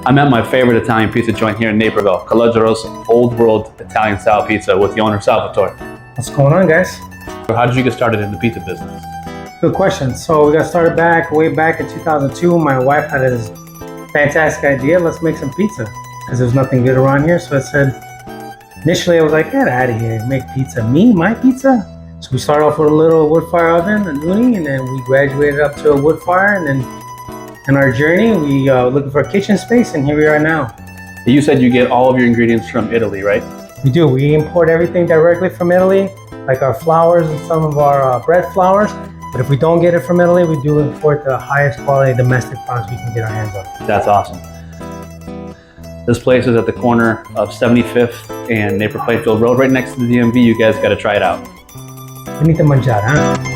I'm at my favorite Italian pizza joint here in Naperville, Calogero's Old World Italian style pizza with the owner Salvatore. What's going on, guys? How did you get started in the pizza business? Good question. So we got started way back in 2002. My wife had this fantastic idea. Let's make some pizza because there's nothing good around here. So I said, initially I was like, get out of here, make pizza. Me, my pizza? So we started off with a little wood fire oven, a Nuni, and then we graduated up to a wood fire. And then in our journey, we looking for a kitchen space, and here we are now. You said you get all of your ingredients from Italy, right? We do. We import everything directly from Italy, like our flours and some of our bread flours. But if we don't get it from Italy, we do import the highest quality domestic products we can get our hands on. That's awesome. This place is at the corner of 75th and Naperville Road, right next to the DMV. You guys got to try it out. Venite Mangiare, huh?